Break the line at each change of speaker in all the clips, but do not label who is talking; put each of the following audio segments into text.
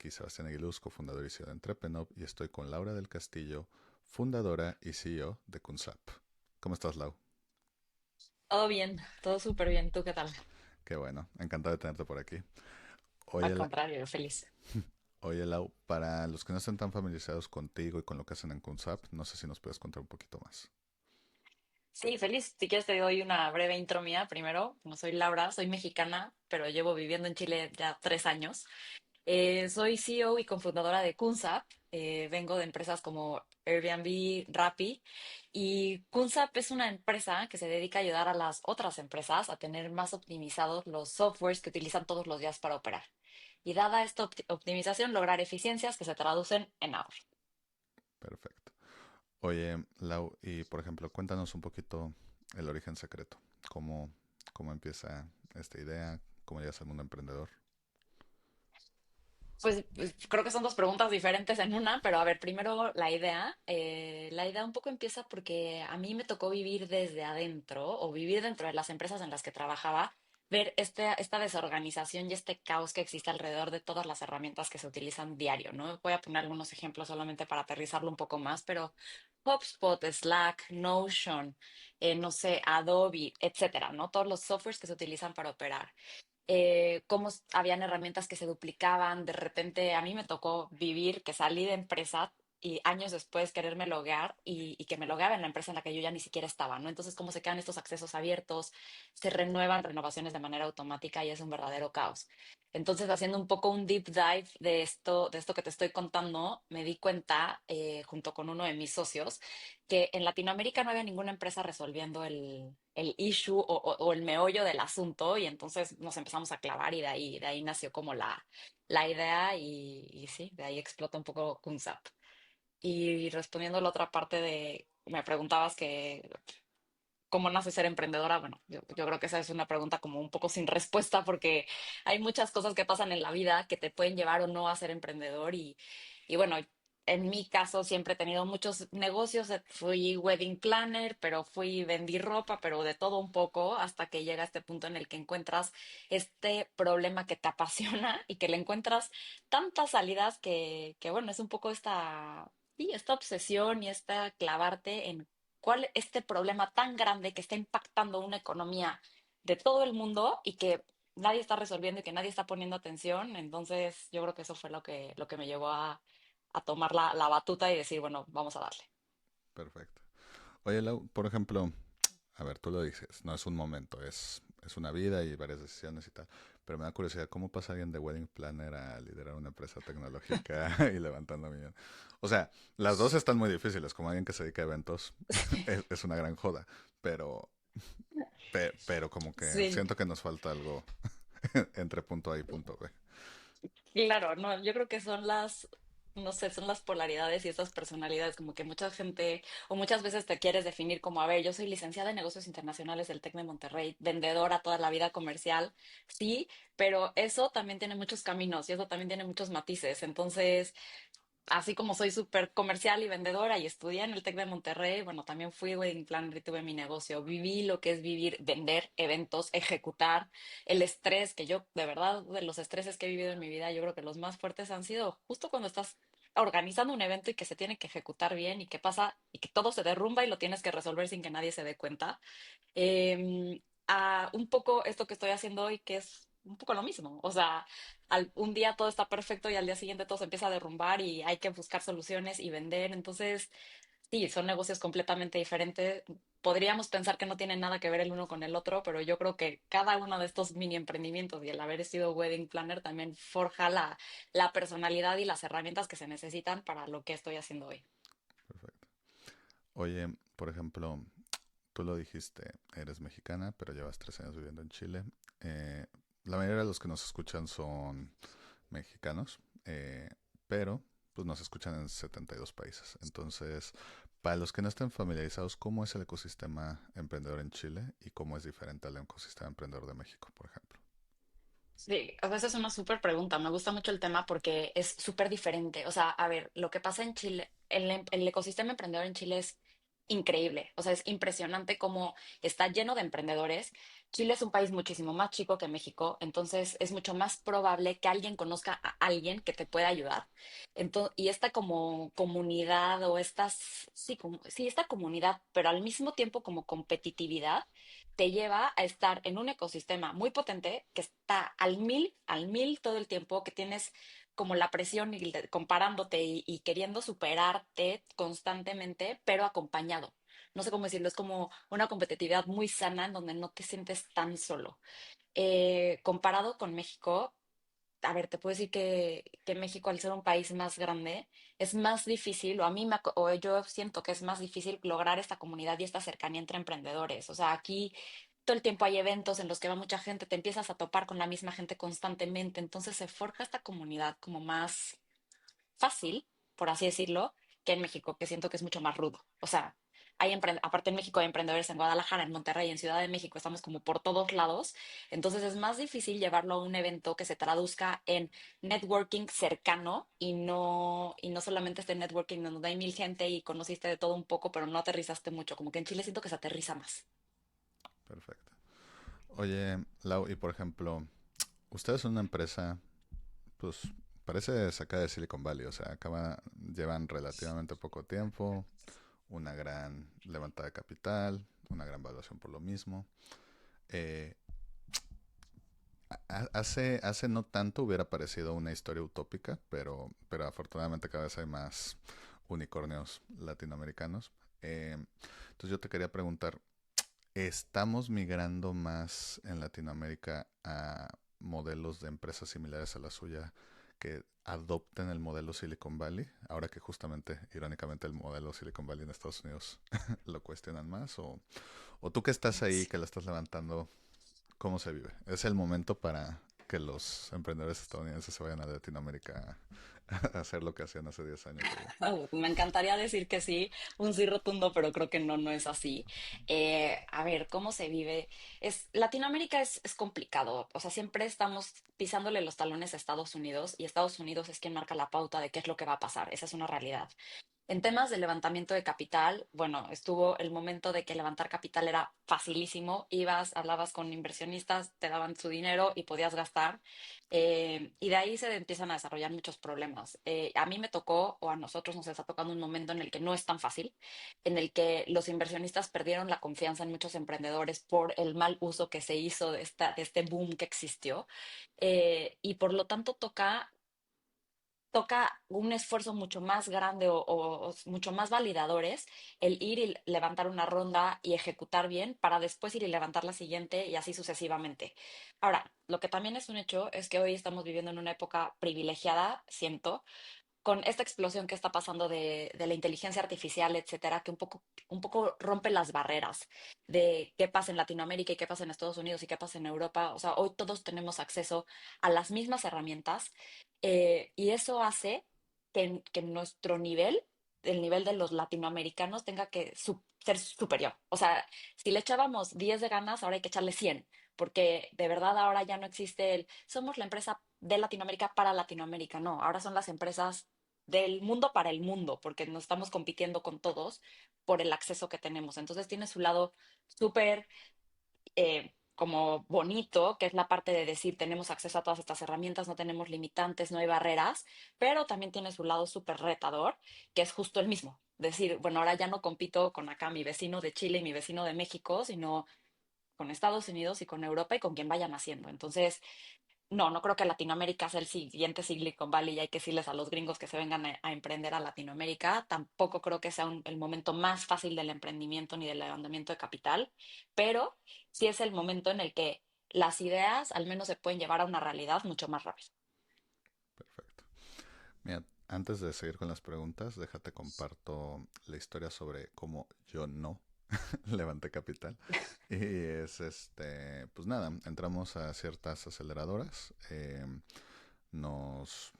aquí Sebastián Aguiluz, cofundador y CEO de Entrepreneur, y estoy con Laura del Castillo, fundadora y CEO de Kunsap. ¿Cómo estás, Lau?
Todo bien, todo súper bien. ¿Tú qué tal?
Qué bueno, encantado de tenerte por aquí.
Al
Oye,
contrario, feliz.
oye, Lau, para los que no estén tan familiarizados contigo y con lo que hacen en Kunsap, no sé si nos puedes contar un poquito más.
Sí, feliz. Si quieres te doy una breve intro mía primero. No soy Laura, soy mexicana, pero llevo viviendo en Chile ya 3 años. Soy CEO y cofundadora de Kunsap. Vengo de empresas como Airbnb, Rappi. Y Kunsap es una empresa que se dedica a ayudar a las otras empresas a tener más optimizados los softwares que utilizan todos los días para operar. Y dada esta optimización, lograr eficiencias que se traducen en ahorro.
Perfecto. Oye, Lau, y por ejemplo, cuéntanos un poquito el origen secreto. ¿Cómo, cómo empieza esta idea? ¿Cómo llegas al mundo emprendedor?
Pues, creo que son dos preguntas diferentes en una, pero a ver, primero la idea. La idea un poco empieza porque a mí me tocó vivir desde adentro o vivir dentro de las empresas en las que trabajaba, ver esta desorganización y este caos que existe alrededor de todas las herramientas que se utilizan diario, ¿no? Voy a poner algunos ejemplos solamente para aterrizarlo un poco más, pero HubSpot, Slack, Notion, no sé, Adobe, etcétera, ¿no? Todos los softwares que se utilizan para operar, cómo habían herramientas que se duplicaban. De repente a mí me tocó vivir que salí de empresa y años después quererme loguear y que me logueaba en la empresa en la que yo ya ni siquiera estaba, ¿no? Entonces, cómo se quedan estos accesos abiertos, se renuevan renovaciones de manera automática y es un verdadero caos. Entonces, haciendo un poco un deep dive de esto que te estoy contando, me di cuenta, junto con uno de mis socios, que en Latinoamérica no había ninguna empresa resolviendo el issue o el meollo del asunto, y entonces nos empezamos a clavar y de ahí nació como la idea, y sí, de ahí explota un poco Kunsap. Y respondiendo a la otra parte me preguntabas que cómo nace ser emprendedora. Bueno, yo creo que esa es una pregunta como un poco sin respuesta, porque hay muchas cosas que pasan en la vida que te pueden llevar o no a ser emprendedor. Y bueno, en mi caso siempre he tenido muchos negocios. Fui wedding planner, pero vendí ropa, pero de todo un poco, hasta que llega este punto en el que encuentras este problema que te apasiona y que le encuentras tantas salidas que bueno, es un poco esta obsesión y esta clavarte en cuál este problema tan grande que está impactando una economía de todo el mundo y que nadie está resolviendo y que nadie está poniendo atención. Entonces, yo creo que eso fue lo que me llevó a tomar la batuta y decir, bueno, vamos a darle.
Perfecto. Oye, Lau, por ejemplo, a ver, tú lo dices, no es un momento, es una vida y varias decisiones y tal. Pero me da curiosidad, ¿cómo pasa alguien de wedding planner a liderar una empresa tecnológica y levantando millones? O sea, las dos están muy difíciles. Como alguien que se dedica a eventos, es una gran joda. Pero, pero como que
Sí,
siento que nos falta algo entre punto A y punto B.
claro, no, yo creo que no sé, son las polaridades y esas personalidades, como que mucha gente o muchas veces te quieres definir como, a ver, yo soy licenciada en negocios internacionales del TEC de Monterrey, vendedora toda la vida comercial, sí, pero eso también tiene muchos caminos y eso también tiene muchos matices. Entonces, así como soy súper comercial y vendedora y estudié en el TEC de Monterrey, bueno, también fui wedding planner y tuve mi negocio. Viví lo que es vivir, vender eventos, ejecutar, el estrés, que yo, de verdad, de los estreses que he vivido en mi vida, yo creo que los más fuertes han sido justo cuando estás organizando un evento y que se tiene que ejecutar bien y que pasa y que todo se derrumba y lo tienes que resolver sin que nadie se dé cuenta. A un poco esto que estoy haciendo hoy, que es un poco lo mismo. O sea, un día todo está perfecto y al día siguiente todo se empieza a derrumbar y hay que buscar soluciones y vender. Entonces, sí, son negocios completamente diferentes. Podríamos pensar que no tienen nada que ver el uno con el otro, pero yo creo que cada uno de estos mini emprendimientos y el haber sido wedding planner también forja la personalidad y las herramientas que se necesitan para lo que estoy haciendo hoy.
Perfecto. Oye, por ejemplo, tú lo dijiste, eres mexicana, pero llevas 3 años viviendo en Chile. Eh, la mayoría de los que nos escuchan son mexicanos, pero pues nos escuchan en 72 países. Entonces, para los que no estén familiarizados, ¿cómo es el ecosistema emprendedor en Chile y cómo es diferente al ecosistema emprendedor de México, por ejemplo?
Sí, o sea, esa es una súper pregunta. Me gusta mucho el tema porque es súper diferente. O sea, a ver, lo que pasa en Chile, el ecosistema emprendedor en Chile es increíble. O sea, es impresionante cómo está lleno de emprendedores. Chile es un país muchísimo más chico que México, entonces es mucho más probable que alguien conozca a alguien que te pueda ayudar. Entonces, y esta como comunidad o estas, sí, sí, esta comunidad, pero al mismo tiempo como competitividad, te lleva a estar en un ecosistema muy potente que está al mil todo el tiempo, que tienes como la presión y comparándote y queriendo superarte constantemente, pero acompañado. No sé cómo decirlo, es como una competitividad muy sana en donde no te sientes tan solo. Comparado con México, a ver, te puedo decir que México, al ser un país más grande, es más difícil, o a mí o yo siento que es más difícil lograr esta comunidad y esta cercanía entre emprendedores. O sea, aquí todo el tiempo hay eventos en los que va mucha gente, te empiezas a topar con la misma gente constantemente, entonces se forja esta comunidad como más fácil, por así decirlo, que en México, que siento que es mucho más rudo. O sea, aparte en México hay emprendedores en Guadalajara, en Monterrey, en Ciudad de México, estamos como por todos lados. Entonces es más difícil llevarlo a un evento que se traduzca en networking cercano y no solamente este networking donde hay mil gente y conociste de todo un poco, pero no aterrizaste mucho. Como que en Chile siento que se aterriza más.
Perfecto. Oye, Lau, y por ejemplo, ustedes son una empresa, pues parece sacada de Silicon Valley, o sea, llevan relativamente poco tiempo, una gran levantada de capital, una gran valuación por lo mismo. Eh, hace no tanto hubiera parecido una historia utópica, pero afortunadamente cada vez hay más unicornios latinoamericanos. Entonces yo te quería preguntar, ¿estamos migrando más en Latinoamérica a modelos de empresas similares a la suya que adopten el modelo Silicon Valley? Ahora que justamente, irónicamente, el modelo Silicon Valley en Estados Unidos lo cuestionan más. ¿O tú que estás ahí, que la estás levantando, cómo se vive? ¿Es el momento para que los emprendedores estadounidenses se vayan a Latinoamérica a hacer lo que hacían hace 10 años allá?
Me encantaría decir que sí, un sí rotundo, pero creo que no, no es así. A ver, ¿cómo se vive? Latinoamérica es complicado, o sea, siempre estamos pisándole los talones a Estados Unidos y Estados Unidos es quien marca la pauta de qué es lo que va a pasar, esa es una realidad. En temas de levantamiento de capital, bueno, estuvo el momento de que levantar capital era facilísimo. Ibas, hablabas con inversionistas, te daban su dinero y podías gastar. Y de ahí se empiezan a desarrollar muchos problemas. A mí me tocó, o a nosotros nos está tocando un momento en el que no es tan fácil, en el que los inversionistas perdieron la confianza en muchos emprendedores por el mal uso que se hizo de este boom que existió. Y por lo tanto toca un esfuerzo mucho más grande o mucho más validadores el ir y levantar una ronda y ejecutar bien para después ir y levantar la siguiente y así sucesivamente. Ahora, lo que también es un hecho es que hoy estamos viviendo en una época privilegiada, siento, con esta explosión que está pasando de la inteligencia artificial, etcétera, que un poco rompe las barreras de qué pasa en Latinoamérica y qué pasa en Estados Unidos y qué pasa en Europa. O sea, hoy todos tenemos acceso a las mismas herramientas y eso hace que nuestro nivel, el nivel de los latinoamericanos, tenga que ser superior. O sea, si le echábamos 10 de ganas, ahora hay que echarle 100 porque de verdad ahora ya no existe somos la empresa de Latinoamérica para Latinoamérica, no, ahora son las empresas del mundo para el mundo, porque nos estamos compitiendo con todos por el acceso que tenemos. Entonces tiene su lado súper como bonito, que es la parte de decir tenemos acceso a todas estas herramientas, no tenemos limitantes, no hay barreras, pero también tiene su lado súper retador, que es justo el mismo. Decir, bueno, ahora ya no compito con acá mi vecino de Chile y mi vecino de México, sino con Estados Unidos y con Europa y con quien vayan haciendo. Entonces, no, no creo que Latinoamérica sea el siguiente Silicon Valley y hay que decirles a los gringos que se vengan a emprender a Latinoamérica. Tampoco creo que sea el momento más fácil del emprendimiento ni del levantamiento de capital, pero sí es el momento en el que las ideas al menos se pueden llevar a una realidad mucho más rápido.
Perfecto. Mira, antes de seguir con las preguntas, déjate comparto la historia sobre cómo yo no levanté capital. Y es pues nada, entramos a ciertas aceleradoras. Nos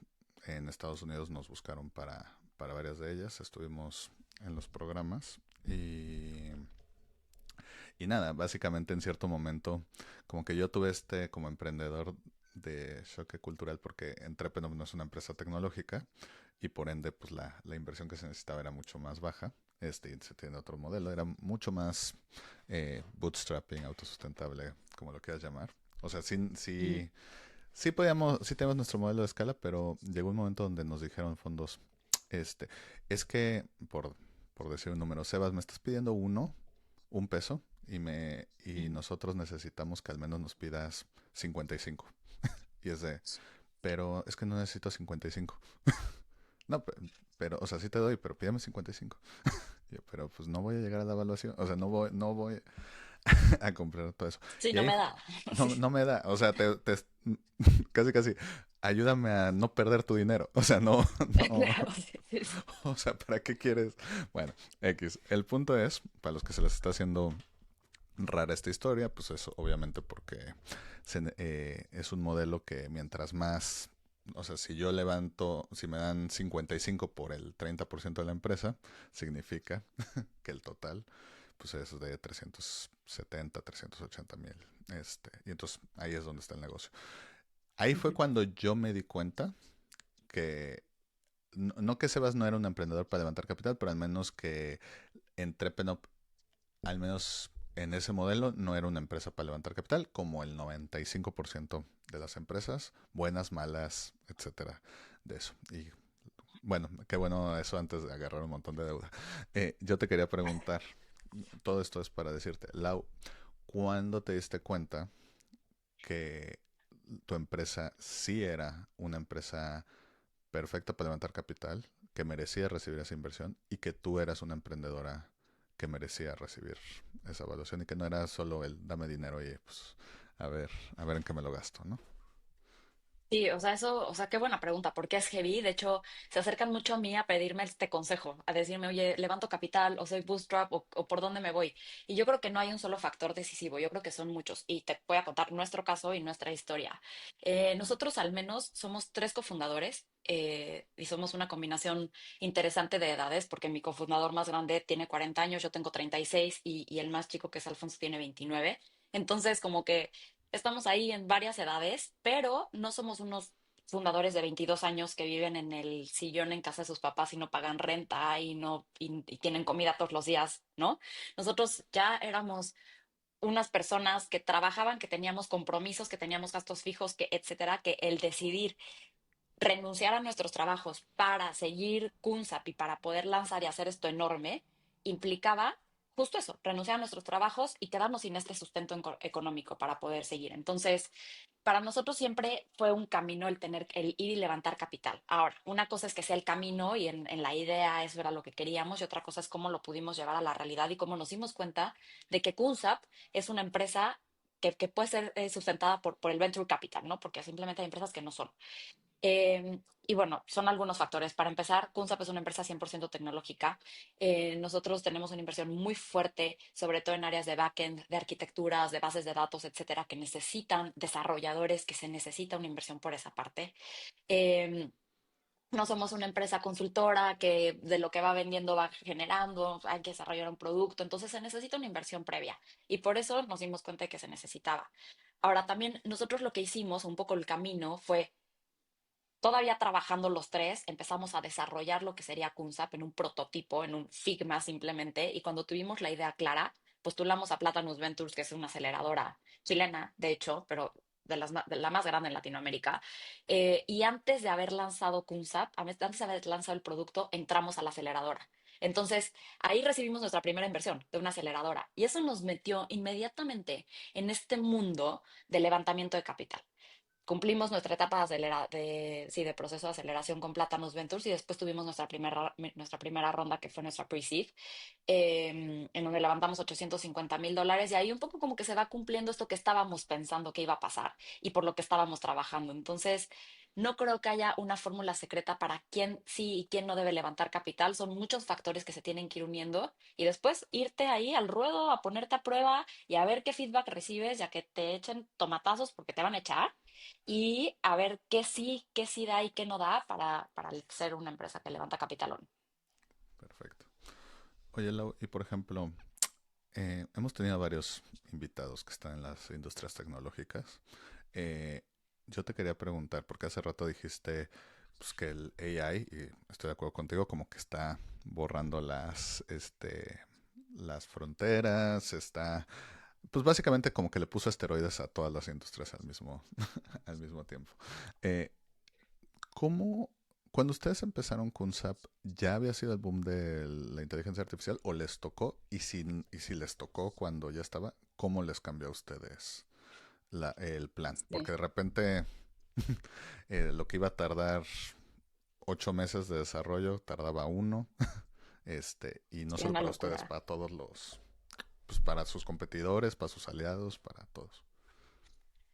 en Estados Unidos nos buscaron para varias de ellas. Estuvimos en los programas y nada, básicamente en cierto momento, como que yo tuve como emprendedor de choque cultural porque Entrepreneur no es una empresa tecnológica, y por ende pues la inversión que se necesitaba era mucho más baja. Y se tiene otro modelo, era mucho más bootstrapping, autosustentable, como lo quieras llamar. O sea, sí,
Ujú.
sí, sí tenemos nuestro modelo de escala, pero llegó un momento donde nos dijeron fondos, este, es que, por decir un número, Sebas, me estás pidiendo un peso, y
Ujú.
nosotros necesitamos que al menos nos pidas 55. Y es de, pero es que no necesito 55. No, pero, o sea, sí te doy, pero pídeme 55. Yo, pero pues no voy a llegar a la evaluación, o sea, no voy a comprar todo eso.
Sí,
Y
no
ahí
me da.
no, no me da, o sea, casi casi, ayúdame a no perder tu dinero. O sea, no, no,
Claro, sí, sí, sí.
o sea, ¿para qué quieres? Bueno, X. El punto es, para los que se les está haciendo rara esta historia, pues eso obviamente porque es un modelo que mientras más, o sea, si yo levanto, si me dan 55 por el 30% de la empresa, significa que el total pues es de 370, 380,000. Y entonces ahí es donde está el negocio. Ahí fue
Ujú.
cuando yo me di cuenta que no que Sebas no era un emprendedor para levantar capital, pero al menos que Entrepenop, al menos en ese modelo, no era una empresa para levantar capital, como el 95% de las empresas, buenas, malas, etcétera, de eso. Y bueno, qué bueno eso antes de agarrar un montón de deuda. Yo te quería preguntar, todo esto es para decirte, Lau, ¿cuándo te diste cuenta que tu empresa sí era una empresa perfecta para levantar capital, que merecía recibir esa inversión y que tú eras una emprendedora que merecía recibir esa evaluación y que no era solo el dame dinero y pues a ver, a ver en qué me lo gasto, ¿no?
Sí, o sea, eso, o sea, qué buena pregunta, porque es heavy. De hecho, se acercan mucho a mí a pedirme este consejo, a decirme, oye, levanto capital, o soy bootstrap, o por dónde me voy. Y yo creo que no hay un solo factor decisivo, yo creo que son muchos. Y te voy a contar nuestro caso y nuestra historia. Nosotros al menos somos tres cofundadores, y somos una combinación interesante de edades, porque mi cofundador más grande tiene 40 años, yo tengo 36 y el más chico, que es Alfonso, tiene 29. Entonces, como que estamos ahí en varias edades, pero no somos unos fundadores de 22 años que viven en el sillón en casa de sus papás y no pagan renta y no y tienen comida todos los días, ¿no? Nosotros ya éramos unas personas que trabajaban, que teníamos compromisos, que teníamos gastos fijos, que etcétera, que el decidir renunciar a nuestros trabajos para seguir CUNSAP y para poder lanzar y hacer esto enorme, implicaba justo eso, renunciar a nuestros trabajos y quedarnos sin este sustento económico para poder seguir. Entonces, para nosotros siempre fue un camino el tener, el ir y levantar capital. Ahora, una cosa es que sea el camino y en la idea eso era lo que queríamos, y otra cosa es cómo lo pudimos llevar a la realidad y cómo nos dimos cuenta de que CUNSAP es una empresa que puede ser sustentada por el venture capital, ¿no? Porque simplemente hay empresas que no son. Y bueno, son algunos factores. Para empezar, Kunsap es una empresa 100% tecnológica. Nosotros tenemos una inversión muy fuerte, sobre todo en áreas de backend, de arquitecturas, de bases de datos, etcétera, que necesitan desarrolladores, que se necesita una inversión por esa parte. Eh, no somos una empresa consultora que de lo que va vendiendo va generando, hay que desarrollar un producto, entonces se necesita una inversión previa y por eso nos dimos cuenta de que se necesitaba. Ahora también nosotros lo que hicimos, un poco el camino, fue todavía trabajando los tres, empezamos a desarrollar lo que sería Kunsap en un prototipo, en un Figma simplemente, y cuando tuvimos la idea clara, postulamos a Platanus Ventures, que es una aceleradora chilena, de hecho, pero de la más grande en Latinoamérica. Y antes de haber lanzado Kunsap, antes de haber lanzado el producto, entramos a la aceleradora. Entonces, ahí recibimos nuestra primera inversión de una aceleradora y eso nos metió inmediatamente en este mundo de levantamiento de capital. Cumplimos nuestra etapa sí, de proceso de aceleración con Platanus Ventures y después tuvimos nuestra primera ronda que fue nuestra pre-seed, en donde levantamos $850,000 y ahí un poco como que se va cumpliendo esto que estábamos pensando que iba a pasar y por lo que estábamos trabajando. Entonces, no creo que haya una fórmula secreta para quién sí y quién no debe levantar capital. Son muchos factores que se tienen que ir uniendo y después irte ahí al ruedo a ponerte a prueba y a ver qué feedback recibes, ya que te echen tomatazos porque te van a echar y a ver qué sí da y qué no da para ser una empresa que levanta capital o no.
Perfecto. Oye, Lau, y por ejemplo, hemos tenido varios invitados que están en las industrias tecnológicas. Eh, yo te quería preguntar, porque hace rato dijiste pues que el AI, y estoy de acuerdo contigo, como que está borrando las fronteras, está, pues básicamente como que le puso esteroides a todas las industrias al mismo tiempo. Eh, ¿Cómo, cuando ustedes empezaron con SAP, ya había sido el boom de la inteligencia artificial o les tocó? Y si les tocó cuando ya estaba, ¿cómo les cambió a ustedes el plan?
Sí,
Porque de repente lo que iba a tardar 8 meses de desarrollo tardaba uno, y no
sí,
solo
una
para ustedes,
locura.
para todos pues para sus competidores, para sus aliados, para todos.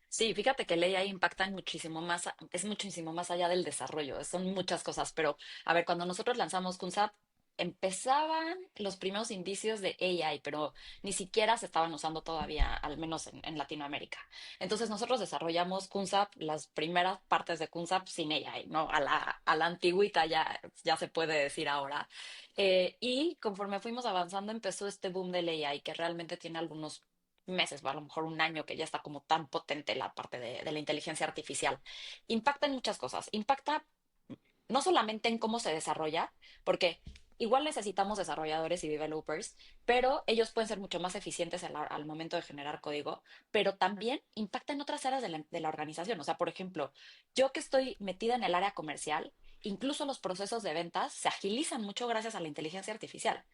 Sí, fíjate que el AI impacta en muchísimo más, es muchísimo más allá del desarrollo, son muchas cosas, pero a ver, cuando nosotros lanzamos KunSap, empezaban los primeros indicios de AI, pero ni siquiera se estaban usando todavía, al menos en Latinoamérica. Entonces nosotros desarrollamos KunSap, las primeras partes de KunSap sin AI, ¿no? A la antigüita ya, ya se puede decir ahora. Y conforme fuimos avanzando, empezó este boom del AI, que realmente tiene algunos meses, o a lo mejor un año que ya está como tan potente la parte de la inteligencia artificial. Impacta en muchas cosas. Impacta no solamente en cómo se desarrolla, porque igual necesitamos desarrolladores y developers, pero ellos pueden ser mucho más eficientes al momento de generar código, pero también impacta en otras áreas de la organización. O sea, por ejemplo, yo que estoy metida en el área comercial, incluso los procesos de ventas se agilizan mucho gracias a la inteligencia artificial.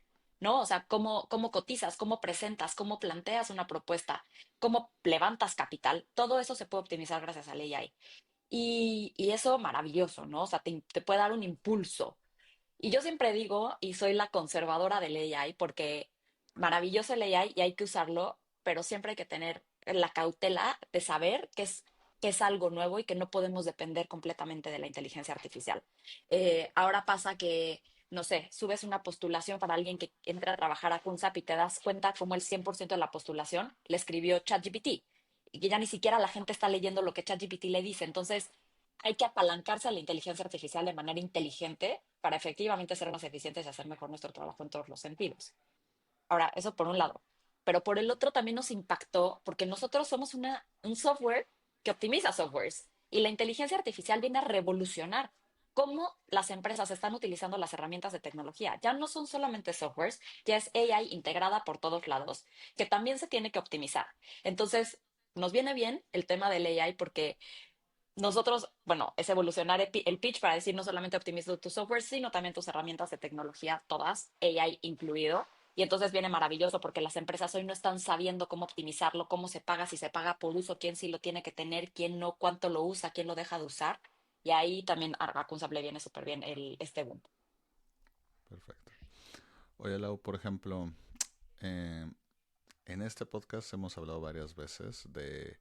¿No? O sea, cómo cotizas, cómo presentas, cómo planteas una propuesta, cómo levantas capital, todo eso se puede optimizar gracias al AI. Y eso maravilloso, ¿no? O sea, te puede dar un impulso. Y yo siempre digo, y soy la conservadora del AI, porque maravilloso el AI y hay que usarlo, pero siempre hay que tener la cautela de saber que es algo nuevo y que no podemos depender completamente de la inteligencia artificial. Ahora pasa que, no sé, subes una postulación para alguien que entra a trabajar a KUNSAP y te das cuenta como el 100% de la postulación le escribió ChatGPT y que ya ni siquiera la gente está leyendo lo que ChatGPT le dice. Entonces, hay que apalancarse a la inteligencia artificial de manera inteligente para efectivamente ser más eficientes y hacer mejor nuestro trabajo en todos los sentidos. Ahora, eso por un lado. Pero por el otro también nos impactó porque nosotros somos un software que optimiza softwares y la inteligencia artificial viene a revolucionar cómo las empresas están utilizando las herramientas de tecnología. Ya no son solamente softwares, ya es AI integrada por todos lados, que también se tiene que optimizar. Entonces, nos viene bien el tema del AI porque nosotros, bueno, es evolucionar el pitch para decir no solamente optimiza tu software, sino también tus herramientas de tecnología, todas, AI incluido. Y entonces viene maravilloso porque las empresas hoy no están sabiendo cómo optimizarlo, cómo se paga, si se paga por uso, quién sí lo tiene que tener, quién no, cuánto lo usa, quién lo deja de usar. Y ahí también a Kunsab le viene súper bien este boom.
Perfecto. Oye, Lau, por ejemplo, eh, en este podcast hemos hablado varias veces de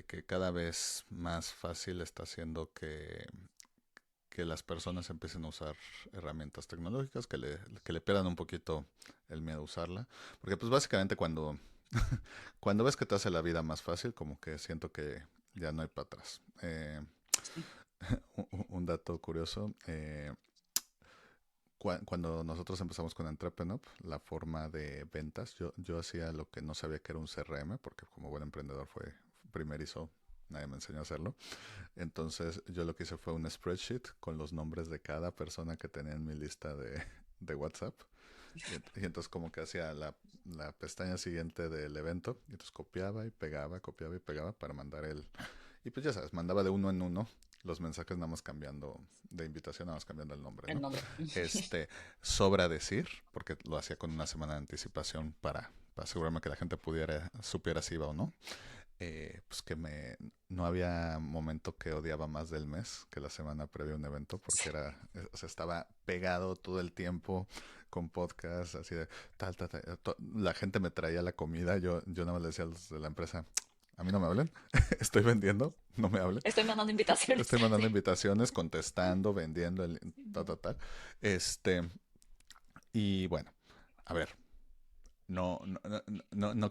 que cada vez más fácil está haciendo que las personas empiecen a usar herramientas tecnológicas, que le pierdan un poquito el miedo a usarla. Porque pues básicamente cuando ves que te hace la vida más fácil, como que siento que ya no hay para atrás. Un dato curioso, cuando nosotros empezamos con Entrepreneur, la forma de ventas, yo hacía lo que no sabía que era un CRM, porque como buen emprendedor fue primerizo, nadie me enseñó a hacerlo. Entonces yo lo que hice fue un spreadsheet con los nombres de cada persona que tenía en mi lista de WhatsApp. Y entonces como que hacía la pestaña siguiente del evento, y entonces copiaba y pegaba para mandar y pues ya sabes, mandaba de uno en uno los mensajes nada más cambiando de invitación, nada más cambiando el nombre,
El
¿no?
nombre.
Este, sobra decir, porque lo hacía con una semana de anticipación para asegurarme que la gente supiera si iba o no. Pues que no había momento que odiaba más del mes que la semana previa a un evento, porque o sea, estaba pegado todo el tiempo con podcast, así de la gente me traía la comida, yo nada más le decía a los de la empresa, a mí no me hablen, estoy vendiendo, no me hablen.
Estoy mandando invitaciones.
Estoy mandando
Sí.
invitaciones, contestando, vendiendo, tal. Este, y bueno, a ver, no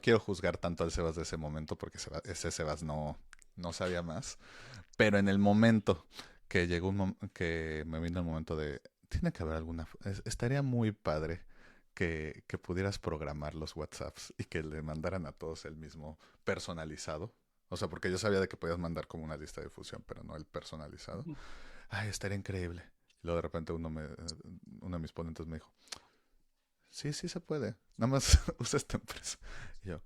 quiero juzgar tanto al Sebas de ese momento porque ese Sebas no sabía más. Pero en el momento que que me vino el momento de, tiene que haber estaría muy padre que pudieras programar los WhatsApps y que le mandaran a todos el mismo personalizado. O sea, porque yo sabía de que podías mandar como una lista de difusión, pero no el personalizado. ay, estaría increíble. Y luego de repente uno de mis ponentes me dijo, sí, sí se puede, nada más usa esta empresa. Y yo,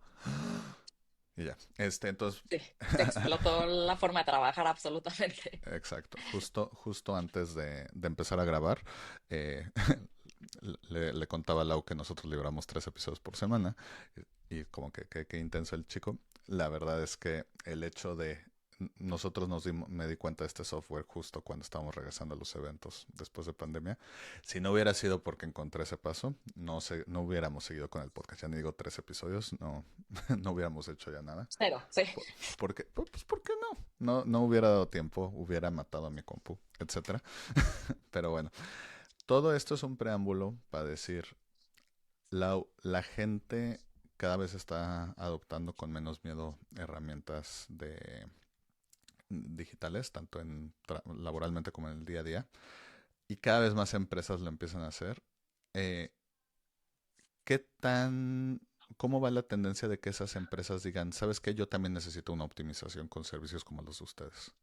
y ya, entonces,
Sí, te explotó la forma de trabajar absolutamente.
exacto, justo antes de empezar a grabar, eh, le contaba a Lau que nosotros libramos 3 episodios por semana y como que intenso el chico. La verdad es que el hecho de nosotros me di cuenta de este software justo cuando estábamos regresando a los eventos después de pandemia. Si no hubiera sido porque encontré ese paso, no hubiéramos seguido con el podcast. Ya ni digo 3 episodios, no, no hubiéramos hecho ya nada.
Cero, sí.
Porque, pues, ¿por qué no? No hubiera dado tiempo, hubiera matado a mi compu, etcétera. Pero bueno, todo esto es un preámbulo para decir, la gente cada vez está adoptando con menos miedo herramientas digitales, tanto laboralmente como en el día a día, y cada vez más empresas lo empiezan a hacer. Eh, ¿Qué tan, cómo va la tendencia de que esas empresas digan, sabes qué, yo también necesito una optimización con servicios como los de ustedes?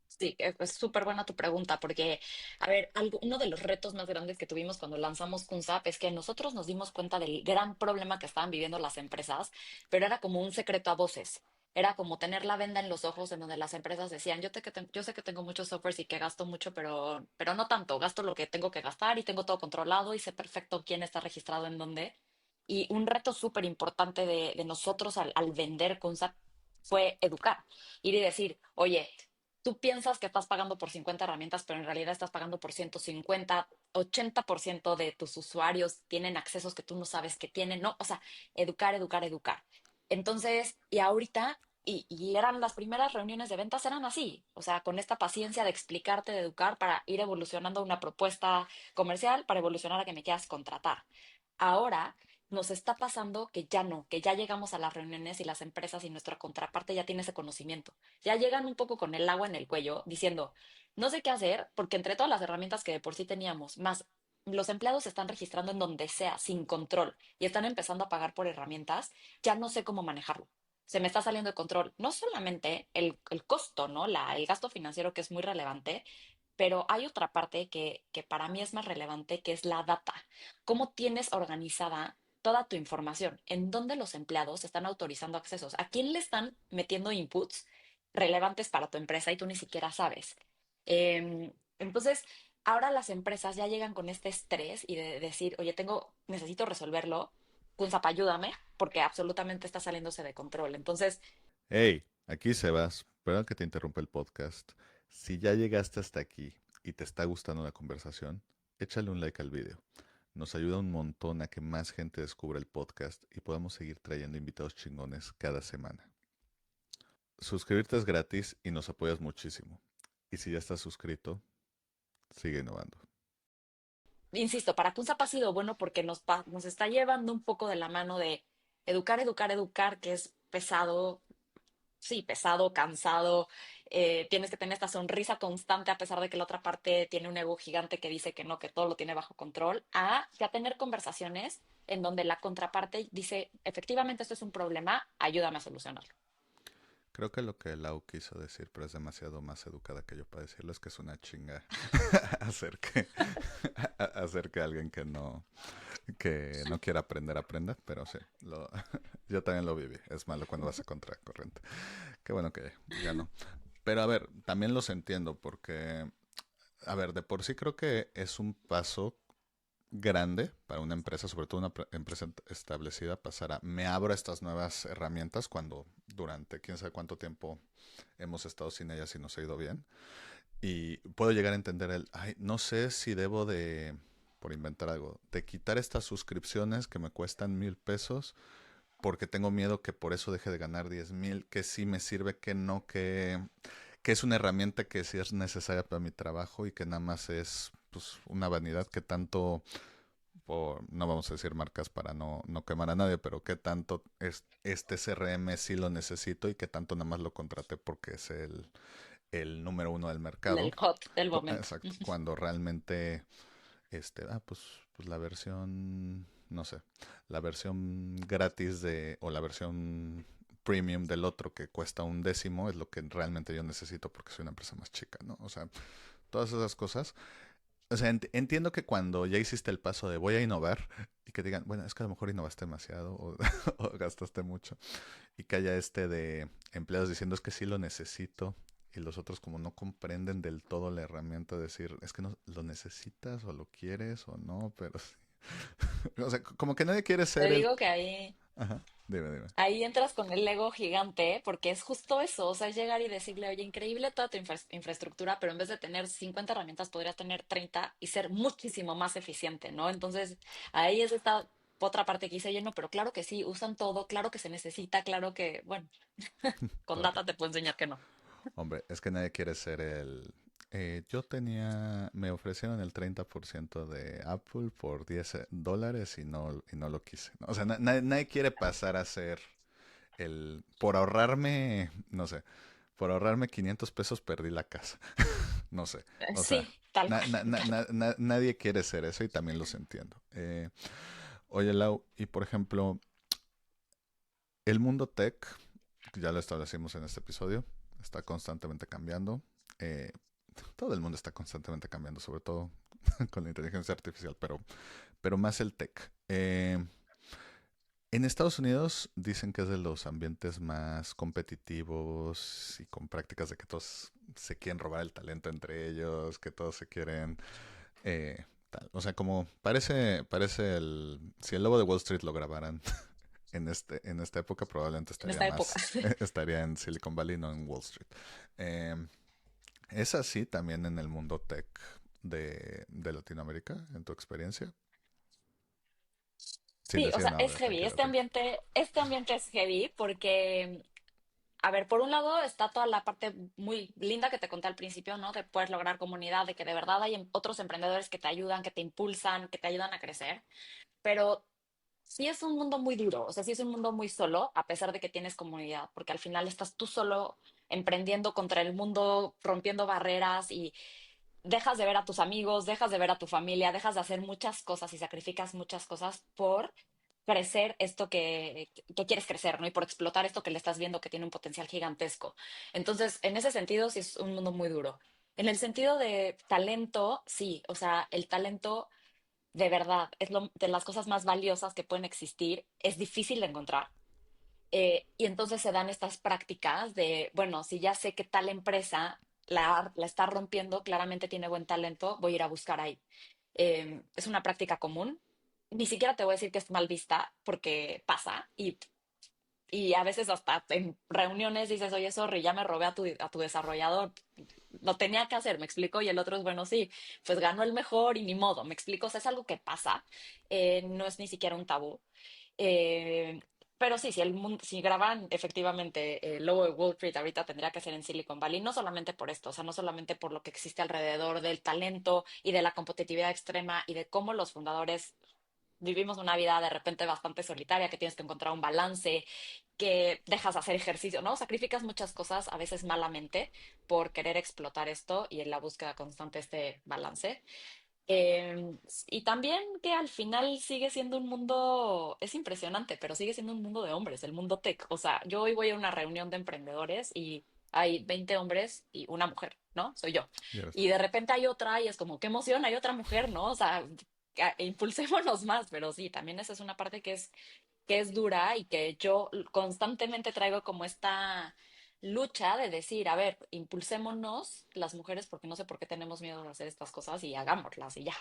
Sí, es súper buena tu pregunta, porque, a ver, uno de los retos más grandes que tuvimos cuando lanzamos Kunsap es que nosotros nos dimos cuenta del gran problema que estaban viviendo las empresas, pero era como un secreto a voces. Era como tener la venda en los ojos en donde las empresas decían, yo sé que tengo muchos softwares y que gasto mucho, pero no tanto, gasto lo que tengo que gastar y tengo todo controlado y sé perfecto quién está registrado en dónde. Y un reto súper importante de nosotros al vender Kunsap fue educar, ir y decir, oye, tú piensas que estás pagando por 50 herramientas, pero en realidad estás pagando por 150, 80% de tus usuarios tienen accesos que tú no sabes que tienen, ¿no? O sea, educar, educar, educar. Entonces, y ahorita, y eran las primeras reuniones de ventas, eran así, o sea, con esta paciencia de explicarte, de educar para ir evolucionando una propuesta comercial, para evolucionar a que me quieras contratar. Ahora nos está pasando que ya no, que ya llegamos a las reuniones y las empresas y nuestra contraparte ya tiene ese conocimiento. Ya llegan un poco con el agua en el cuello diciendo, no sé qué hacer porque entre todas las herramientas que de por sí teníamos, más los empleados se están registrando en donde sea, sin control, y están empezando a pagar por herramientas, ya no sé cómo manejarlo. Se me está saliendo de control. No solamente el costo, ¿no? El gasto financiero que es muy relevante, pero hay otra parte que para mí es más relevante, que es la data. ¿Cómo tienes organizada toda tu información? ¿En dónde los empleados están autorizando accesos? ¿A quién le están metiendo inputs relevantes para tu empresa y tú ni siquiera sabes? Entonces, ahora las empresas ya llegan con este estrés y de decir, oye, necesito resolverlo, Kunzap, ayúdame, porque absolutamente está saliéndose de control. Entonces,
Hey, aquí Sebas, perdón que te interrumpa el podcast. Si ya llegaste hasta aquí y te está gustando la conversación, échale un like al video. Nos ayuda un montón a que más gente descubra el podcast y podamos seguir trayendo invitados chingones cada semana. Suscribirte es gratis y nos apoyas muchísimo. Y si ya estás suscrito, sigue innovando.
insisto, para Kunzap ha sido bueno porque nos está llevando un poco de la mano de educar, educar, educar, que es pesado, sí, pesado, cansado. Tienes que tener esta sonrisa constante a pesar de que la otra parte tiene un ego gigante que dice que no, que todo lo tiene bajo control, a ya tener conversaciones en donde la contraparte dice, efectivamente, esto es un problema, ayúdame a solucionarlo.
Creo que lo que Lau quiso decir, pero es demasiado más educada que yo para decirlo, es que es una chinga hacer que, hacer que alguien que no quiera aprender aprenda, pero sí, yo también lo viví. Es malo cuando vas a contracorriente. Qué bueno que ya no. Pero a ver, también los entiendo porque, a ver, de por sí creo que es un paso grande para una empresa, sobre todo una empresa establecida, pasar a me abro a estas nuevas herramientas cuando durante quién sabe cuánto tiempo hemos estado sin ellas y nos ha ido bien. Y puedo llegar a entender ay, no sé si debo por inventar algo, de quitar estas suscripciones que me cuestan 1,000 pesos porque tengo miedo que por eso deje de ganar 10,000, que sí me sirve, que no, que es una herramienta que sí es necesaria para mi trabajo y que nada más es pues, una vanidad que tanto, no vamos a decir marcas para no quemar a nadie, pero que tanto este CRM sí lo necesito y que tanto nada más lo contraté porque es el número uno del mercado.
El hot del momento.
Exacto, cuando realmente pues la versión, no sé, la versión gratis o la versión premium del otro que cuesta un décimo es lo que realmente yo necesito porque soy una empresa más chica, ¿no? O sea, todas esas cosas. O sea, entiendo que cuando ya hiciste el paso de voy a innovar y que digan, bueno, es que a lo mejor innovaste demasiado o, o gastaste mucho y que haya este de empleados diciendo es que sí lo necesito y los otros como no comprenden del todo la herramienta de decir es que no lo necesitas o lo quieres o no, pero sí. O sea, como que nadie quiere
Te
ser el...
digo que ahí
Ajá, dime, dime.
Ahí entras con el ego gigante, porque es justo eso, o sea, es llegar y decirle, oye, increíble toda tu infraestructura, pero en vez de tener 50 herramientas, podrías tener 30 y ser muchísimo más eficiente, ¿no? Entonces, ahí es esta otra parte que dice, oye, no, pero claro que sí, usan todo, claro que se necesita, claro que, bueno, con data te puedo enseñar que no.
Hombre, es que nadie quiere ser el... yo tenía, me ofrecieron el 30% de Apple por $10 y no lo quise, ¿no? O sea, nadie quiere pasar a ser el... Por ahorrarme, no sé, por ahorrarme 500 pesos perdí la casa. No sé, o sea,
Sí, tal cual.
nadie quiere ser eso y también los entiendo. Oye, Lau, y por ejemplo, el mundo tech, ya lo establecimos en este episodio, está constantemente cambiando. Eh, todo el mundo está constantemente cambiando, sobre todo con la inteligencia artificial, pero más el tech. En Estados Unidos dicen que es de los ambientes más competitivos y con prácticas de que todos se quieren robar el talento entre ellos, que todos se quieren tal. O sea, como parece si el lobo de Wall Street lo grabaran en esta época, probablemente
En
estaría
esta época.
más, estaría en Silicon Valley, no en Wall Street. Eh, ¿Es así también en el mundo tech de Latinoamérica, en tu experiencia? Sin
Sí, o
decir
sea, es
nombre,
heavy.
tranquila, tranquila.
Este ambiente es heavy porque a ver, por un lado está toda la parte muy linda que te conté al principio, ¿no? De poder lograr comunidad, de que de verdad hay otros emprendedores que te ayudan, que te impulsan, que te ayudan a crecer. Pero sí es un mundo muy duro, o sea, sí es un mundo muy solo, a pesar de que tienes comunidad, porque al final estás tú solo emprendiendo contra el mundo, rompiendo barreras y dejas de ver a tus amigos, dejas de ver a tu familia, dejas de hacer muchas cosas y sacrificas muchas cosas por crecer esto que quieres crecer, ¿no? Y por explotar esto que le estás viendo que tiene un potencial gigantesco. Entonces, en ese sentido, sí es un mundo muy duro. En el sentido de talento, sí, o sea, el talento de verdad es de las cosas más valiosas que pueden existir. Es difícil de encontrar. Y entonces se dan estas prácticas de, bueno, si ya sé que tal empresa la está rompiendo, claramente tiene buen talento, voy a ir a buscar ahí. Es una práctica común. Ni siquiera te voy a decir que es mal vista porque pasa y a veces hasta en reuniones dices, oye, sorry, ya me robé a tu desarrollador, lo tenía que hacer, me explico, y el otro es, bueno, sí, pues ganó el mejor y ni modo, me explico, o sea, es algo que pasa, no es ni siquiera un tabú. Eh, pero sí, si el mundo, si graban efectivamente el logo de Wall Street ahorita tendría que ser en Silicon Valley, no solamente por esto, o sea, no solamente por lo que existe alrededor del talento y de la competitividad extrema y de cómo los fundadores vivimos una vida de repente bastante solitaria, que tienes que encontrar un balance, que dejas de hacer ejercicio, ¿no? Sacrificas muchas cosas, a veces malamente, por querer explotar esto y en la búsqueda constante de este balance. Eh, y también que al final sigue siendo un mundo, es impresionante, pero sigue siendo un mundo de hombres, el mundo tech. O sea, yo hoy voy a una reunión de emprendedores y hay 20 hombres y una mujer, ¿no? Soy yo.
Y eres tú.
Y de repente hay otra y es como, qué emoción, hay otra mujer, ¿no? O sea, impulsémonos más, pero sí, también esa es una parte que es dura y que yo constantemente traigo como esta lucha de decir, a ver, impulsémonos las mujeres porque no sé por qué tenemos miedo de hacer estas cosas y hagámoslas y ya.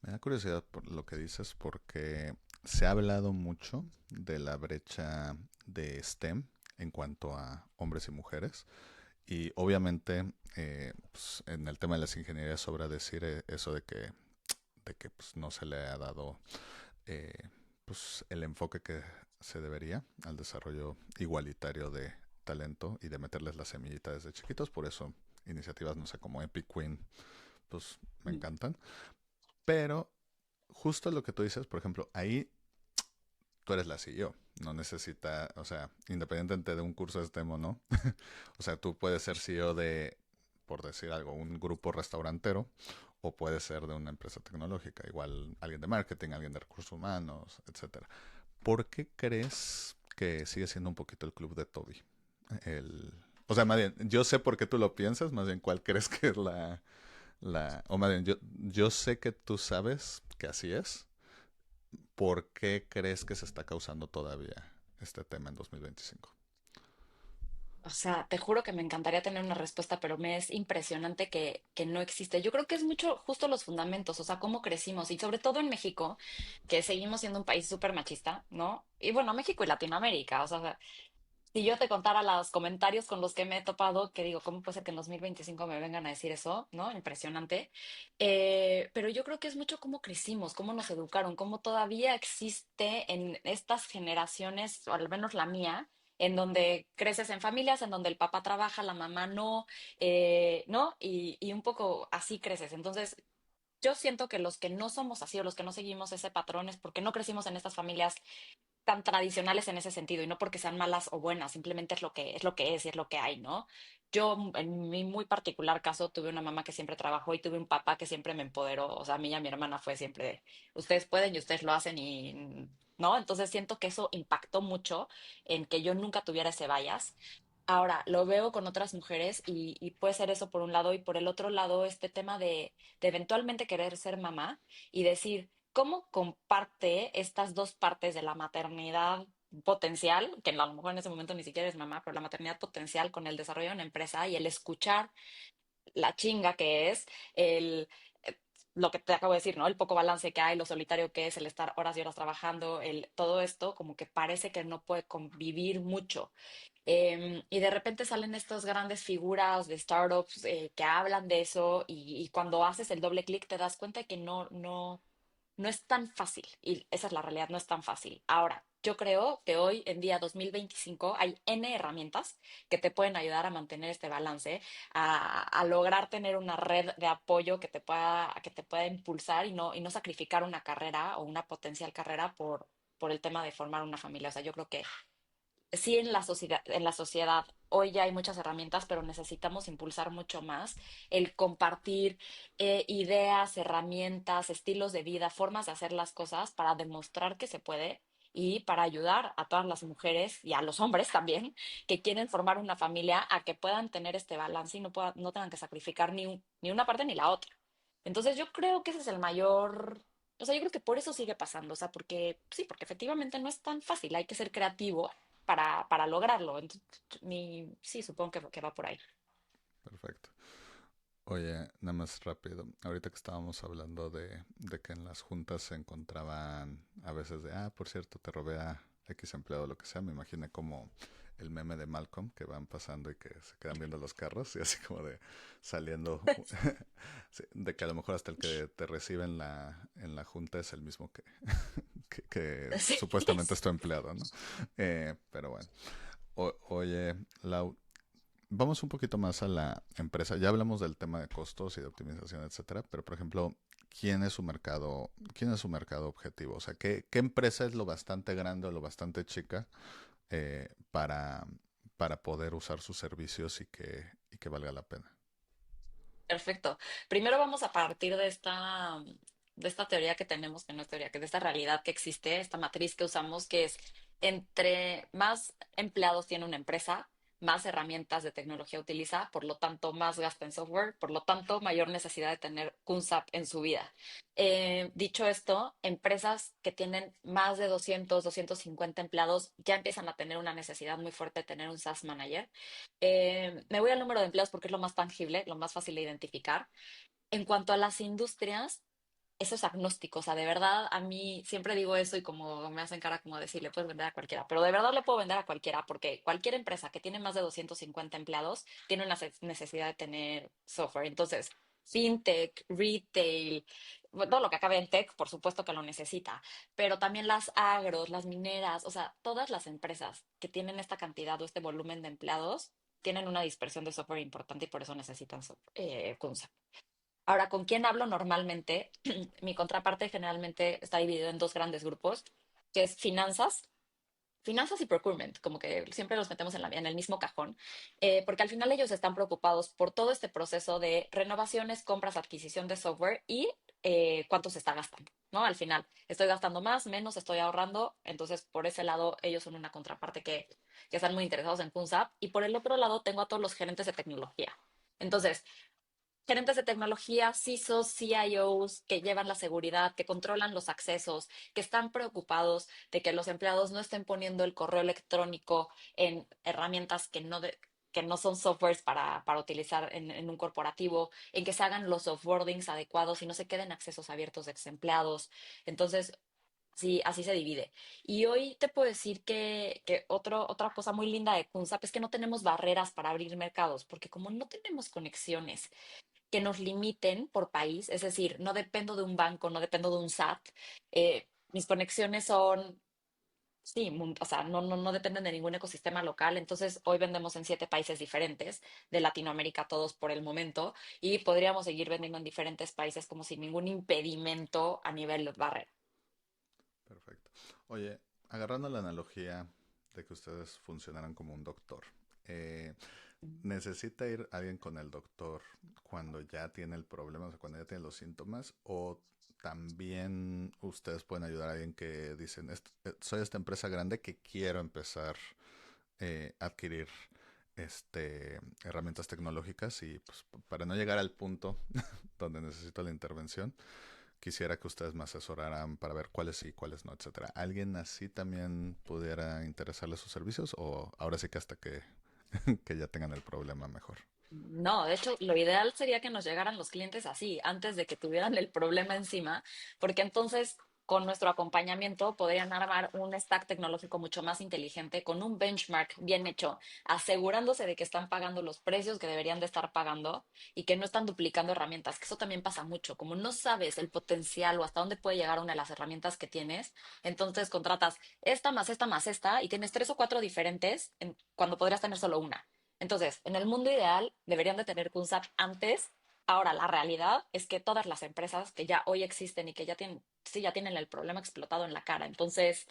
Me da curiosidad por lo que dices porque se ha hablado mucho de la brecha de STEM en cuanto a hombres y mujeres. Y obviamente pues, en el tema de las ingenierías sobra decir eso de que pues, no se le ha dado eh, pues, el enfoque que se debería al desarrollo igualitario de talento y de meterles la semillita desde chiquitos. Por eso iniciativas, no sé, como Epic Queen, pues me
Mm.
encantan. Pero justo lo que tú dices, por ejemplo, ahí tú eres la CEO. No necesita, o sea, independientemente de un curso de STEM o no, o sea, tú puedes ser CEO de, por decir algo, un grupo restaurantero o puede ser de una empresa tecnológica, igual alguien de marketing, alguien de recursos humanos, etcétera. ¿Por qué crees que sigue siendo un poquito el club de Toby. El, o sea, más bien, yo sé por qué tú lo piensas, más bien cuál crees que es o más bien, yo sé que tú sabes que así es. ¿Por qué crees que se está causando todavía este tema en 2025?
O sea, te juro que me encantaría tener una respuesta, pero me es impresionante que no existe. Yo creo que es mucho justo los fundamentos, o sea, cómo crecimos y sobre todo en México, que seguimos siendo un país súper machista, ¿no? Y bueno, México y Latinoamérica, o sea, si yo te contara los comentarios con los que me he topado, que digo, ¿cómo puede ser que en 2025 me vengan a decir eso? ¿No? Impresionante. Pero yo creo que es mucho cómo crecimos, cómo nos educaron, cómo todavía existe en estas generaciones, o al menos la mía, en donde creces en familias, en donde el papá trabaja, la mamá no, ¿no? Y un poco así creces. Entonces, yo siento que los que no somos así o los que no seguimos ese patrón es porque no crecimos en estas familias tan tradicionales en ese sentido y no porque sean malas o buenas, simplemente es lo que es y es lo que hay, ¿no? Yo en mi muy particular caso tuve una mamá que siempre trabajó y tuve un papá que siempre me empoderó, o sea, a mí y a mi hermana fue siempre, ustedes pueden y ustedes lo hacen y, ¿no? Entonces siento que eso impactó mucho en que yo nunca tuviera ese bias. Ahora, lo veo con otras mujeres y puede ser eso por un lado y por el otro lado este tema de eventualmente querer ser mamá y decir, ¿cómo comparte estas dos partes de la maternidad potencial, que a lo mejor en ese momento ni siquiera es mamá, pero la maternidad potencial con el desarrollo de una empresa y el escuchar la chinga que es, el, eh, lo que te acabo de decir, ¿no? El poco balance que hay, lo solitario que es, el estar horas y horas trabajando, todo esto como que parece que no puede convivir mucho. Y de repente salen estas grandes figuras de startups que hablan de eso y cuando haces el doble clic te das cuenta que no es tan fácil y esa es la realidad, no es tan fácil. Ahora, yo creo que hoy en día 2025 hay N herramientas que te pueden ayudar a mantener este balance, a lograr tener una red de apoyo que te pueda impulsar y no sacrificar una carrera o una potencial carrera por el tema de formar una familia. O sea, yo creo que sí en la sociedad hoy ya hay muchas herramientas, pero necesitamos impulsar mucho más el compartir ideas, herramientas, estilos de vida, formas de hacer las cosas para demostrar que se puede y para ayudar a todas las mujeres y a los hombres también que quieren formar una familia a que puedan tener este balance y no tengan que sacrificar ni una parte ni la otra. Entonces yo creo que ese es el mayor, o sea, yo creo que por eso sigue pasando, o sea, porque sí, porque efectivamente no es tan fácil, hay que ser creativo para lograrlo. Entonces, sí, supongo que va por ahí.
Perfecto. Oye, nada más rápido. Ahorita que estábamos hablando de que en las juntas se encontraban a veces de, por cierto, te robé a X empleado o lo que sea. Me imaginé como el meme de Malcolm que van pasando y que se quedan viendo los carros y así como de saliendo, sí, de que a lo mejor hasta el que te recibe en la junta es el mismo que
Sí.
supuestamente es tu empleado, ¿no? Pero bueno. Oye, Lau, vamos un poquito más a la empresa. Ya hablamos del tema de costos y de optimización, etcétera, pero por ejemplo, quién es su mercado objetivo? O sea, ¿qué empresa es lo bastante grande o lo bastante chica eh, para, para poder usar sus servicios y que valga la pena?
Perfecto. Primero vamos a partir de esta teoría que tenemos, que no es teoría, que de esta realidad que existe, esta matriz que usamos, que es entre más empleados tiene una empresa, más herramientas de tecnología utiliza, por lo tanto, más gasta en software, por lo tanto, mayor necesidad de tener un SAP en su vida. Dicho esto, empresas que tienen más de 250 empleados ya empiezan a tener una necesidad muy fuerte de tener un SaaS manager. Me voy al número de empleados porque es lo más tangible, lo más fácil de identificar. En cuanto a las industrias, eso es agnóstico. O sea, de verdad, a mí siempre digo eso y como me hacen cara como decir, le puedes vender a cualquiera. Pero de verdad le puedo vender a cualquiera porque cualquier empresa que tiene más de 250 empleados tiene una necesidad de tener software. Entonces, fintech, retail, bueno, todo lo que acabe en tech, por supuesto que lo necesita, pero también las agros, las mineras, o sea, todas las empresas que tienen esta cantidad o este volumen de empleados tienen una dispersión de software importante y por eso necesitan Kunsa. Ahora, ¿con quién hablo normalmente? Mi contraparte generalmente está dividido en dos grandes grupos, que es finanzas y procurement, como que siempre los metemos en el mismo cajón, porque al final ellos están preocupados por todo este proceso de renovaciones, compras, adquisición de software y cuánto se está gastando, ¿no? Al final, estoy gastando más, menos, estoy ahorrando, entonces por ese lado ellos son una contraparte que están muy interesados en FunSap y por el otro lado tengo a todos los gerentes de tecnología. Entonces, gerentes de tecnología, CISOs, CIOs, que llevan la seguridad, que controlan los accesos, que están preocupados de que los empleados no estén poniendo el correo electrónico en herramientas que no son softwares para utilizar en un corporativo, en que se hagan los offboardings adecuados y no se queden accesos abiertos de ex empleados. Entonces, sí, así se divide. Y hoy te puedo decir que otra cosa muy linda de Kunsap es que no tenemos barreras para abrir mercados, porque como no tenemos conexiones que nos limiten por país, es decir, no dependo de un banco, no dependo de un SAT, mis conexiones son, sí, o sea, no dependen de ningún ecosistema local, entonces hoy vendemos en 7 países diferentes, de Latinoamérica todos por el momento, y podríamos seguir vendiendo en diferentes países como sin ningún impedimento a nivel barrera.
Perfecto. Oye, agarrando la analogía de que ustedes funcionaran como un doctor, eh, ¿necesita ir alguien con el doctor cuando ya tiene el problema, o sea, cuando ya tiene los síntomas? ¿O también ustedes pueden ayudar a alguien que dicen, soy esta empresa grande que quiero empezar a adquirir herramientas tecnológicas y pues, para no llegar al punto donde necesito la intervención, quisiera que ustedes me asesoraran para ver cuáles sí, cuáles no, etcétera. ¿Alguien así también pudiera interesarle sus servicios o ahora sí que hasta que, que ya tengan el problema mejor?
No, de hecho, lo ideal sería que nos llegaran los clientes así, antes de que tuvieran el problema encima, porque entonces con nuestro acompañamiento podrían armar un stack tecnológico mucho más inteligente, con un benchmark bien hecho, asegurándose de que están pagando los precios que deberían de estar pagando y que no están duplicando herramientas, que eso también pasa mucho. Como no sabes el potencial o hasta dónde puede llegar una de las herramientas que tienes, entonces contratas esta más esta y tienes 3 o 4 diferentes cuando podrías tener solo una. Entonces, en el mundo ideal deberían de tener QNSAP antes. Ahora, la realidad es que todas las empresas que ya hoy existen y que ya tienen, sí, ya tienen el problema explotado en la cara. Entonces,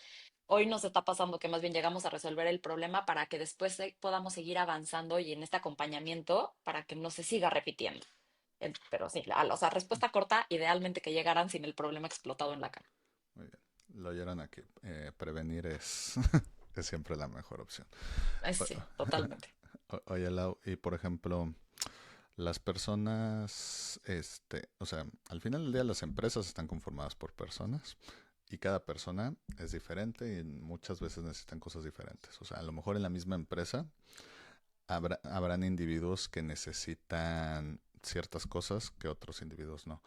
hoy nos está pasando que más bien llegamos a resolver el problema para que después podamos seguir avanzando y en este acompañamiento para que no se siga repitiendo. Pero sí, o sea, respuesta corta, idealmente que llegaran sin el problema explotado en la cara.
Muy bien. Lo oyeron aquí. Prevenir es, es siempre la mejor opción. O-
Sí, totalmente.
Oye, Lau, y por ejemplo, las personas, o sea, al final del día las empresas están conformadas por personas y cada persona es diferente y muchas veces necesitan cosas diferentes. O sea, a lo mejor en la misma empresa habrán individuos que necesitan ciertas cosas que otros individuos no.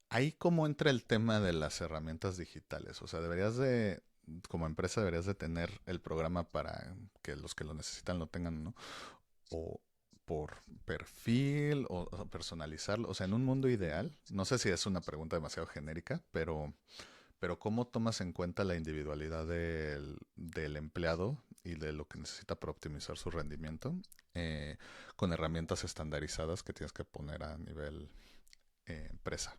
Ahí como entra el tema de las herramientas digitales. O sea, como empresa deberías de tener el programa para que los que lo necesitan lo tengan, ¿no? O por perfil o personalizarlo. O sea, en un mundo ideal, no sé si es una pregunta demasiado genérica, pero ¿cómo tomas en cuenta la individualidad del empleado y de lo que necesita para optimizar su rendimiento eh, con herramientas estandarizadas que tienes que poner a nivel empresa?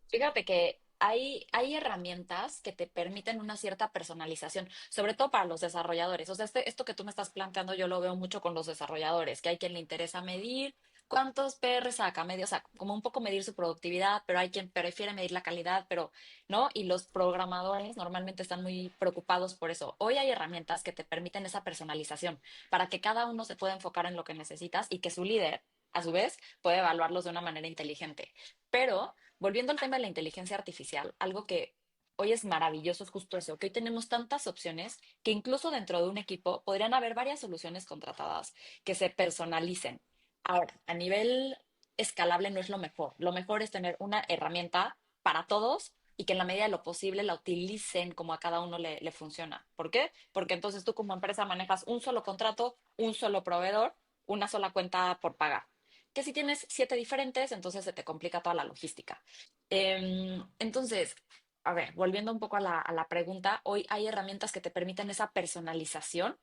Fíjate que hay herramientas que te permiten una cierta personalización, sobre todo para los desarrolladores. O sea, esto que tú me estás planteando, yo lo veo mucho con los desarrolladores, que hay quien le interesa medir cuántos PR saca, medio, o sea, como un poco medir su productividad, pero hay quien prefiere medir la calidad, pero no. Y los programadores normalmente están muy preocupados por eso. Hoy hay herramientas que te permiten esa personalización para que cada uno se pueda enfocar en lo que necesitas y que su líder, a su vez, pueda evaluarlos de una manera inteligente. Pero volviendo al tema de la inteligencia artificial, algo que hoy es maravilloso es justo eso, que hoy tenemos tantas opciones que incluso dentro de un equipo podrían haber varias soluciones contratadas que se personalicen. Ahora, a nivel escalable no es lo mejor. Lo mejor es tener una herramienta para todos y que en la medida de lo posible la utilicen como a cada uno le funciona. ¿Por qué? Porque entonces tú como empresa manejas un solo contrato, un solo proveedor, una sola cuenta por pagar que si tienes 7 diferentes, entonces se te complica toda la logística. Entonces, a ver, volviendo un poco a la pregunta, hoy hay herramientas que te permiten esa personalización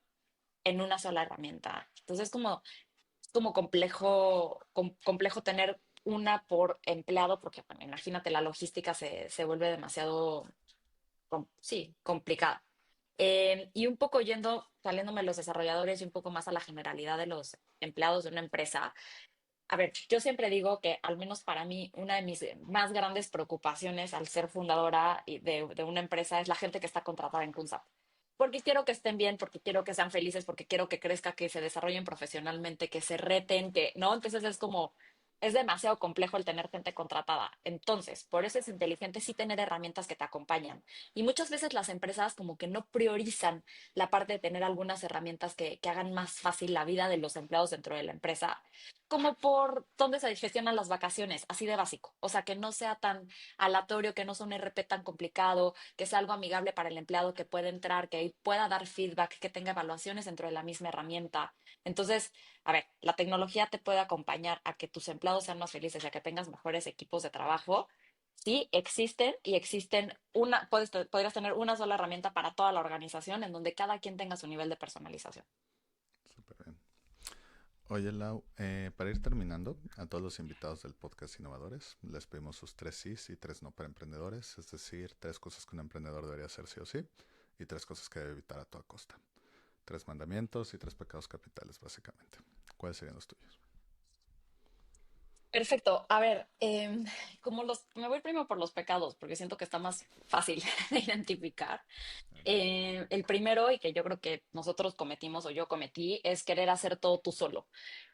en una sola herramienta. Entonces, como complejo tener una por empleado, porque bueno, imagínate, la logística se vuelve demasiado, sí, complicada. Y un poco saliéndome de los desarrolladores y un poco más a la generalidad de los empleados de una empresa, A ver, yo siempre digo que, al menos para mí, una de mis más grandes preocupaciones al ser fundadora de una empresa es la gente que está contratada en Kunsap. Porque quiero que estén bien, porque quiero que sean felices, porque quiero que crezca, que se desarrollen profesionalmente, que se reten, que, ¿no? Entonces es como, es demasiado complejo el tener gente contratada. Entonces, por eso es inteligente sí tener herramientas que te acompañan. Y muchas veces las empresas como que no priorizan la parte de tener algunas herramientas que hagan más fácil la vida de los empleados dentro de la empresa, como por dónde se gestionan las vacaciones, así de básico. O sea, que no sea tan aleatorio, que no sea un RP tan complicado, que sea algo amigable para el empleado, que pueda entrar, que pueda dar feedback, que tenga evaluaciones dentro de la misma herramienta. Entonces, a ver, la tecnología te puede acompañar a que tus empleados sean más felices y a que tengas mejores equipos de trabajo. Sí, existen y existen podrías tener una sola herramienta para toda la organización en donde cada quien tenga su nivel de personalización.
Súper bien. Oye, Lau, para ir terminando, a todos los invitados del podcast Innovadores les pedimos sus tres sís y tres no para emprendedores, es decir, tres cosas que un emprendedor debería hacer sí o sí y tres cosas que debe evitar a toda costa. Tres mandamientos y tres pecados capitales, básicamente. ¿Cuáles serían los tuyos?
Perfecto. A ver, me voy primero por los pecados, porque siento que está más fácil de identificar.
Ok.
El primero, y que yo creo que nosotros cometimos o yo cometí, es querer hacer todo tú solo.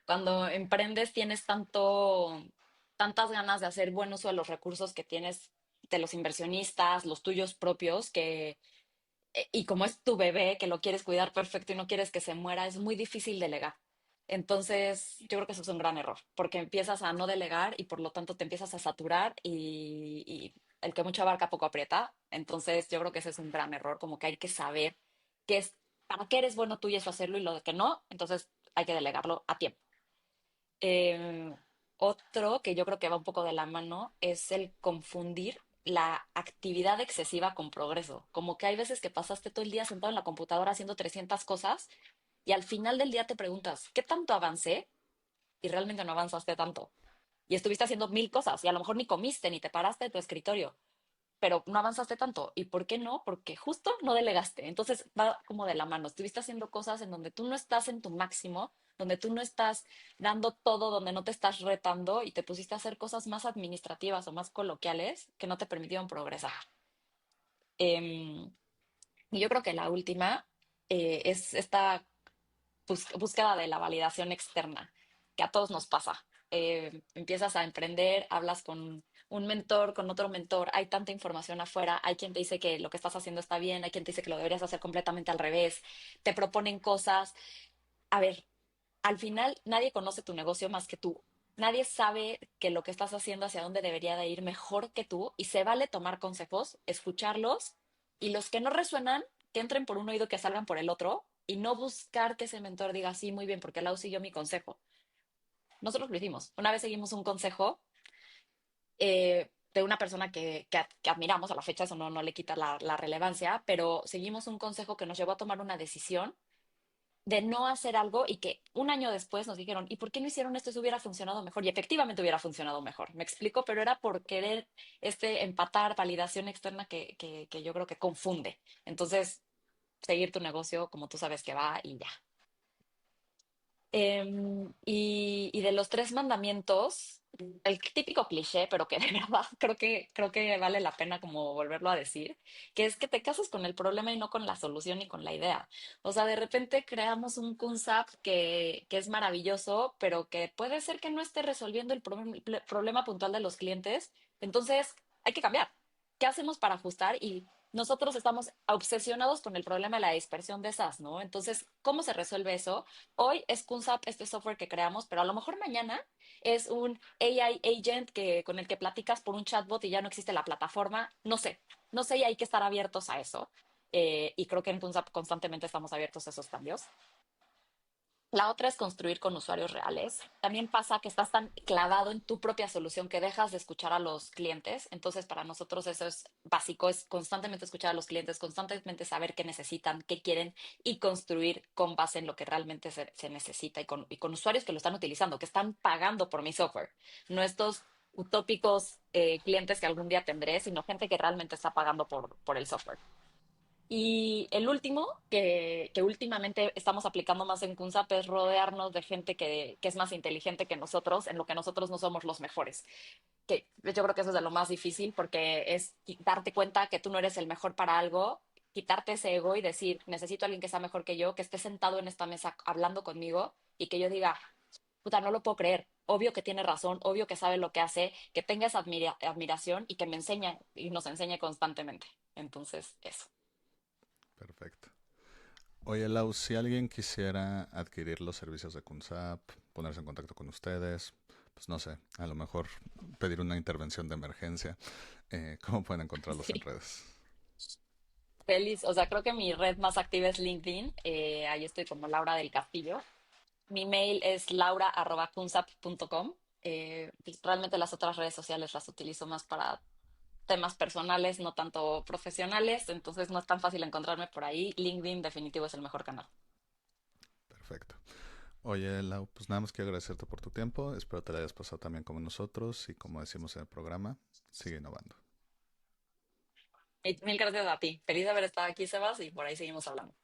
Cuando emprendes tienes tantas ganas de hacer buen uso de los recursos que tienes de los inversionistas, los tuyos propios, y como es tu bebé, que lo quieres cuidar perfecto y no quieres que se muera, es muy difícil delegar. Entonces, yo creo que eso es un gran error, porque empiezas a no delegar y por lo tanto te empiezas a saturar y el que mucho abarca poco aprieta. Entonces, yo creo que ese es un gran error, como que hay que saber qué es, para qué eres bueno tú y eso hacerlo y lo de que no, entonces hay que delegarlo a tiempo. Eh, Otro que yo creo que va un poco de la mano es el confundir la actividad excesiva con progreso. Como que hay veces que pasaste todo el día sentado en la computadora haciendo 300 cosas y al final del día te preguntas, ¿qué tanto avancé? Y realmente no avanzaste tanto. Y estuviste haciendo mil cosas y a lo mejor ni comiste ni te paraste de tu escritorio, pero no avanzaste tanto. ¿Y por qué no? Porque justo no delegaste. Entonces va como de la mano. Estuviste haciendo cosas en donde tú no estás en tu máximo, donde tú no estás dando todo, donde no te estás retando y te pusiste a hacer cosas más administrativas o más coloquiales que no te permitieron progresar. Em, y yo creo que la última es esta búsqueda de la validación externa, que a todos nos pasa. Empiezas a emprender, hablas con un mentor, con otro mentor, hay tanta información afuera, hay quien te dice que lo que estás haciendo está bien, hay quien te dice que lo deberías hacer completamente al revés, te proponen cosas. A ver, al final nadie conoce tu negocio más que tú. Nadie sabe que lo que estás haciendo hacia dónde debería de ir mejor que tú y se vale tomar consejos, escucharlos y los que no resuenan, que entren por un oído, que salgan por el otro y no buscar que ese mentor diga, sí, muy bien, porque Lau siguió mi consejo. Nosotros lo hicimos. Una vez seguimos un consejo de una persona que admiramos, a la fecha eso no le quita la relevancia, pero seguimos un consejo que nos llevó a tomar una decisión de no hacer algo y que un año después nos dijeron, ¿y por qué no hicieron esto? Eso hubiera funcionado mejor. Y efectivamente hubiera funcionado mejor. Me explico, pero era por querer empatar validación externa que yo creo que confunde. Entonces, seguir tu negocio como tú sabes que va y ya. Y de los tres mandamientos, el típico cliché, pero que de verdad creo que vale la pena como volverlo a decir, que es que te cases con el problema y no con la solución y con la idea. O sea, de repente creamos un concept que es maravilloso, pero que puede ser que no esté resolviendo el problema puntual de los clientes. Entonces, hay que cambiar. ¿Qué hacemos para ajustar? Y nosotros estamos obsesionados con el problema de la dispersión de esas, ¿no? Entonces, ¿cómo se resuelve eso? Hoy es Kunsap, este software que creamos, pero a lo mejor mañana es un AI agent con el que platicas por un chatbot y ya no existe la plataforma. No sé y hay que estar abiertos a eso. Y creo que en Kunsap constantemente estamos abiertos a esos cambios. La otra es construir con usuarios reales. También pasa que estás tan clavado en tu propia solución que dejas de escuchar a los clientes. Entonces, para nosotros eso es básico, es constantemente escuchar a los clientes, constantemente saber qué necesitan, qué quieren y construir con base en lo que realmente se necesita y con usuarios que lo están utilizando, que están pagando por mi software. No estos utópicos clientes que algún día tendré, sino gente que realmente está pagando por el software. Y el último, que últimamente estamos aplicando más en Kunsap, es rodearnos de gente que es más inteligente que nosotros, en lo que nosotros no somos los mejores. Que yo creo que eso es de lo más difícil, porque es darte cuenta que tú no eres el mejor para algo, quitarte ese ego y decir, necesito a alguien que sea mejor que yo, que esté sentado en esta mesa hablando conmigo y que yo diga, puta, no lo puedo creer. Obvio que tiene razón, obvio que sabe lo que hace, que tenga esa admiración y que me enseñe y nos enseñe constantemente. Entonces, eso.
Perfecto. Oye, Lau, si alguien quisiera adquirir los servicios de Kunsap, ponerse en contacto con ustedes, pues no sé, a lo mejor pedir una intervención de emergencia, ¿cómo pueden encontrarlos en
Sí.
redes?
Feliz, o sea, creo que mi red más activa es LinkedIn. Ahí estoy como Laura del Castillo. Mi mail es laura@kunsap.com. Pues realmente las otras redes sociales las utilizo más para temas personales, no tanto profesionales, entonces no es tan fácil encontrarme por ahí. LinkedIn definitivo es el mejor canal.
Perfecto. Oye, Lau, pues nada más quiero agradecerte por tu tiempo. Espero te la hayas pasado también como nosotros y como decimos en el programa, sigue innovando.
Y mil gracias a ti. Feliz de haber estado aquí, Sebas, y por ahí seguimos hablando.